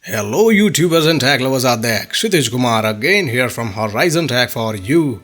Hello, YouTubers and tech lovers out there. Kshitij Kumar again here from Horizon Tech for You.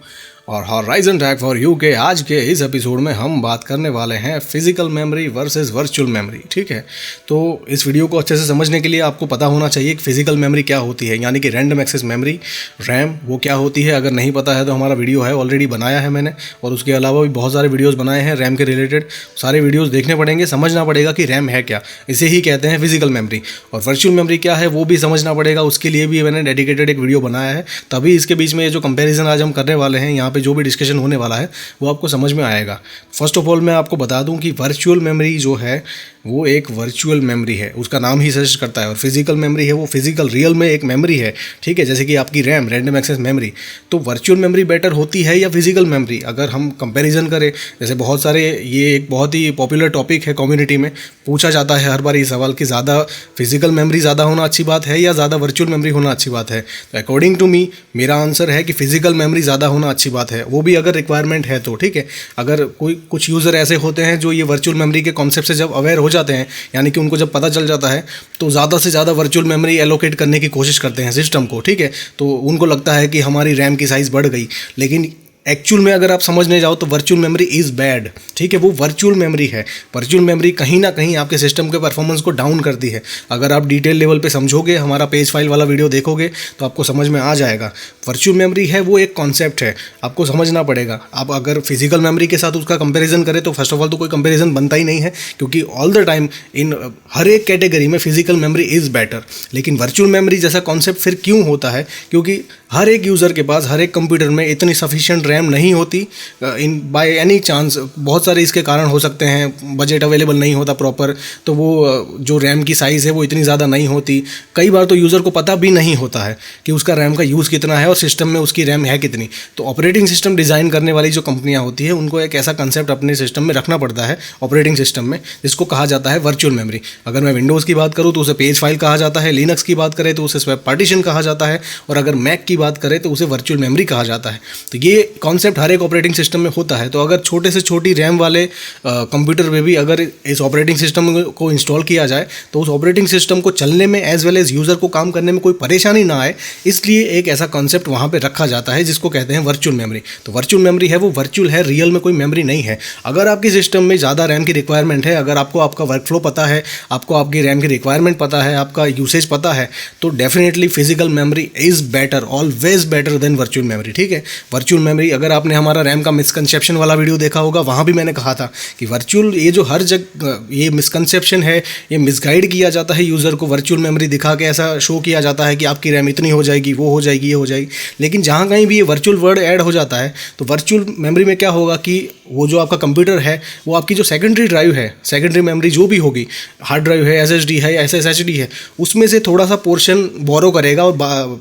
और Horizon Tech for You के आज के इस episode में हम बात करने वाले हैं physical memory versus virtual memory. ठीक है, तो इस वीडियो को अच्छे से समझने के लिए आपको पता होना चाहिए कि फिजिकल मेमोरी क्या होती है, यानी कि रैंडम एक्सेस मेमोरी रैम वो क्या होती है। अगर नहीं पता है तो हमारा वीडियो है ऑलरेडी बनाया है मैंने, और उसके अलावा भी बहुत सारे वीडियोज़ बनाए हैं रैम के रिलेटेड। सारे वीडियोज़ देखने पड़ेंगे, समझना पड़ेगा कि रैम है क्या, इसे ही कहते हैं फिजिकल मेमोरी। और वर्चुअल मेमोरी क्या है वो भी समझना पड़ेगा, उसके लिए भी मैंने डेडिकेटेड एक वीडियो बनाया है। तभी इसके बीच में ये जो कंपेरिजन आज हम करने वाले हैं, यहाँ पे जो भी डिस्कशन होने वाला है वो आपको समझ में आएगा। फर्स्ट ऑफ ऑल मैं आपको बता दूं कि वर्चुअल मेमोरी जो है वो एक वर्चुअल मेमोरी है, उसका नाम ही सजेस्ट करता है। और फिजिकल मेमोरी है वो फिजिकल रियल में एक मेमोरी है। ठीक है, जैसे कि आपकी रैम रैंडम एक्सेस मेमोरी। तो वर्चुअल मेमोरी बेटर होती है या फिजिकल मेमोरी, अगर हम कंपैरिजन करें, जैसे बहुत सारे, ये एक बहुत ही पॉपुलर टॉपिक है कम्युनिटी में, पूछा जाता है हर बार ये सवाल कि ज़्यादा फिजिकल मेमोरी ज़्यादा होना अच्छी बात है या ज़्यादा वर्चुअल मेमोरी होना अच्छी बात है। तो अकॉर्डिंग टू मी मेरा आंसर है कि फिजिकल मेमोरी ज़्यादा होना अच्छी बात है, वो भी अगर रिक्वायरमेंट है तो। ठीक है, अगर कुछ यूज़र ऐसे होते हैं जो ये वर्चुअल मेमोरी के कॉन्सेप्ट से जब अवेयर हो जाते हैं, यानी कि उनको जब पता चल जाता है, तो ज़्यादा से ज़्यादा वर्चुअल मेमोरी एलोकेट करने की कोशिश करते हैं सिस्टम को। ठीक है, तो उनको लगता है कि हमारी रैम की साइज़ बढ़ गई, लेकिन एक्चुअल में अगर आप समझने जाओ तो वर्चुअल मेमोरी इज़ बैड। ठीक है, वो वर्चुअल मेमोरी है। वर्चुअल मेमोरी कहीं ना कहीं आपके सिस्टम के परफॉर्मेंस को डाउन करती है। अगर आप डिटेल लेवल पे समझोगे, हमारा पेज फाइल वाला वीडियो देखोगे तो आपको समझ में आ जाएगा। वर्चुअल मेमोरी है वो एक कॉन्सेप्ट है, आपको समझना पड़ेगा। आप अगर फिजिकल मेमोरी के साथ उसका कंपेरिजन करें तो फर्स्ट ऑफ ऑल तो कोई कंपेरिजन बनता ही नहीं है, क्योंकि ऑल द टाइम इन हर एक कैटेगरी में फिजिकल मेमोरी इज़ बेटर। लेकिन वर्चुअल मेमोरी जैसा कॉन्सेप्ट फिर क्यों होता है? क्योंकि हर एक यूज़र के पास, हर एक कंप्यूटर में इतनी सफिशिएंट रैम नहीं होती इन बाय एनी चांस। बहुत सारे इसके कारण हो सकते हैं, बजट अवेलेबल नहीं होता प्रॉपर, तो वो जो रैम की साइज़ है वो इतनी ज़्यादा नहीं होती। कई बार तो यूज़र को पता भी नहीं होता है कि उसका रैम का यूज़ कितना है और सिस्टम में उसकी रैम है कितनी। तो ऑपरेटिंग सिस्टम डिज़ाइन करने वाली जो कंपनियाँ होती है, उनको एक ऐसा कंसेप्ट अपने सिस्टम में रखना पड़ता है, ऑपरेटिंग सिस्टम में, जिसको कहा जाता है वर्चुअल मेमोरी। अगर मैं विंडोज़ की बात करूँ तो उसे पेज फाइल कहा जाता है, लिनक्स की बात करें तो उसे स्वैप पार्टीशन कहा जाता है, और अगर मैक की बात करें तो उसे वर्चुअल मेमोरी कहा जाता है। तो ये कॉन्सेप्ट हर एक ऑपरेटिंग सिस्टम में होता है। तो अगर छोटे से छोटी रैम वाले कंप्यूटर में भी अगर इस ऑपरेटिंग सिस्टम को इंस्टॉल किया जाए तो उस ऑपरेटिंग सिस्टम को चलने में एज वेल एज यूज़र को काम करने में कोई परेशानी ना आए, इसलिए एक ऐसा कॉन्सेप्ट वहाँ पे रखा जाता है जिसको कहते हैं वर्चुअल मेमोरी। तो वर्चुअल मेमोरी है वो वर्चुअल है, रियल में कोई मेमोरी नहीं है। अगर आपकी सिस्टम में ज़्यादा रैम की रिक्वायरमेंट है, अगर आपको आपका वर्कफ्लो पता है, आपको आपकी रैम की रिक्वायरमेंट पता है, आपका यूसेज पता है, तो definitely physical memory is better, always better than virtual memory. ठीक है, वर्चुअल मेमोरी, अगर आपने हमारा रैम का मिसकंसेप्शन वाला वीडियो देखा होगा, वहाँ भी मैंने कहा था कि वर्चुअल, ये जो हर जगह ये मिसकंसेप्शन है, ये मिसगाइड किया जाता है यूज़र को। वर्चुअल मेमोरी दिखा के ऐसा शो किया जाता है कि आपकी रैम इतनी हो जाएगी, वो हो जाएगी, ये हो जाएगी। लेकिन जहाँ कहीं भी ये वर्चुअल वर्ड ऐड हो जाता है तो वर्चुअल मेमोरी में क्या होगा कि वो जो आपका कंप्यूटर है, वो आपकी जो सेकेंडरी ड्राइव है, सेकेंडरी मेमोरी जो भी होगी, हार्ड ड्राइव है, SSD है, SSHD है, उसमें से थोड़ा सा पोर्शन बोरो करेगा, और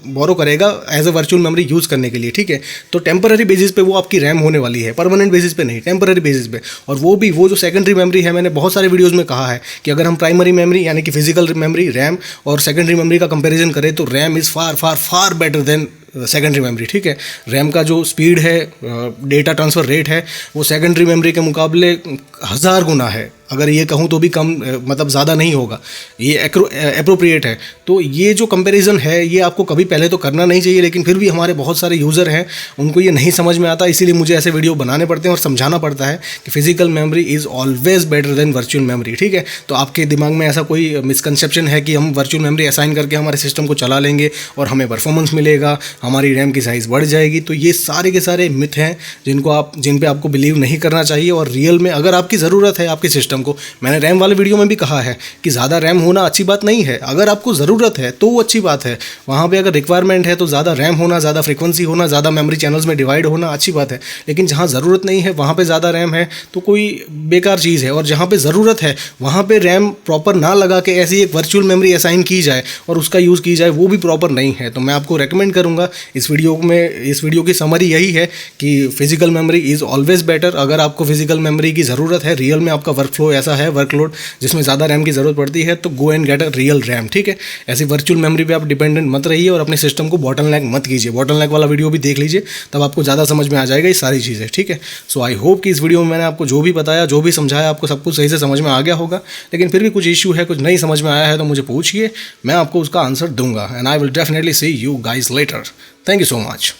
बोरो करेगा as a virtual memory use करने के लिए। ठीक है, तो टेम्पररी बेसिस पे वो आपकी रैम होने वाली है, परमानेंट बेसिस पे नहीं, टेम्पररी बेसिस पे। और वो भी वो जो सेकेंडरी मेमोरी है, मैंने बहुत सारे वीडियोस में कहा है कि अगर हम प्राइमरी मेमोरी यानी कि फिजिकल मेमोरी रैम और सेकेंडरी मेमोरी का कंपैरिजन करें तो RAM is far far far better than secondary memory. ठीक है, रैम का जो स्पीड है, डेटा ट्रांसफ़र रेट है, वो सेकेंडरी मेमोरी के मुकाबले 1000 गुना है। अगर ये कहूँ तो भी कम, मतलब ज़्यादा नहीं होगा, ये एप्रोप्रिएट है। तो ये जो कंपैरिजन है ये आपको कभी पहले तो करना नहीं चाहिए, लेकिन फिर भी हमारे बहुत सारे यूज़र हैं, उनको ये नहीं समझ में आता, इसीलिए मुझे ऐसे वीडियो बनाने पड़ते हैं और समझाना पड़ता है कि physical memory is always better than virtual memory. ठीक है, तो आपके दिमाग में ऐसा कोई मिसकंसेप्शन है कि हम वर्चुअल मेमोरी असाइन करके हमारे सिस्टम को चला लेंगे और हमें परफॉर्मेंस मिलेगा, हमारी रैम की साइज़ बढ़ जाएगी, तो ये सारे के सारे मिथ हैं जिन पे आपको बिलीव नहीं करना चाहिए। और रियल में अगर आपकी ज़रूरत है आपके सिस्टम को, मैंने रैम वाले वीडियो में भी कहा है कि ज़्यादा रैम होना अच्छी बात नहीं है। अगर आपको ज़रूरत है तो वो अच्छी बात है, वहाँ पे अगर रिक्वायरमेंट है तो ज़्यादा रैम होना, ज़्यादा फ्रीक्वेंसी होना, ज़्यादा मेमोरी चैनल्स में डिवाइड होना अच्छी बात है। लेकिन जहाँ ज़रूरत नहीं है वहाँ पे ज़्यादा रैम है तो कोई बेकार चीज़ है, और जहाँ पे ज़रूरत है वहाँ पे रैम प्रॉपर ना लगा के ऐसी एक वर्चुअल मेमोरी असाइन की जाए और उसका यूज़ की जाए, वो भी प्रॉपर नहीं है। तो मैं आपको रेकमेंड करूँगा, इस वीडियो की समरी यही है कि physical memory is always better. अगर आपको फिजिकल मेमोरी की ज़रूरत है, रियल में आपका वर्कफ्लो आपको ऐसा है वर्कलोड जिसमें ज़्यादा रैम की ज़रूरत पड़ती है तो go and get a real RAM, ठीक है। ऐसी वर्चुअल मेमोरी पे आप डिपेंडेंट मत रहिए और अपने सिस्टम को बॉटलनेक मत कीजिए। बॉटलनेक वाला वीडियो भी देख लीजिए, तब आपको ज़्यादा समझ में आ जाएगा ये सारी चीज़ें, ठीक है। सो आई होप कि इस वीडियो में मैंने आपको जो भी बताया, जो भी समझाया, आपको सब कुछ सही से समझ में आ गया होगा। लेकिन फिर भी कुछ इशू है, कुछ नहीं समझ में आया है तो मुझे पूछिए, मैं आपको उसका आंसर दूंगा। And I will definitely see you guys later. Thank you so much.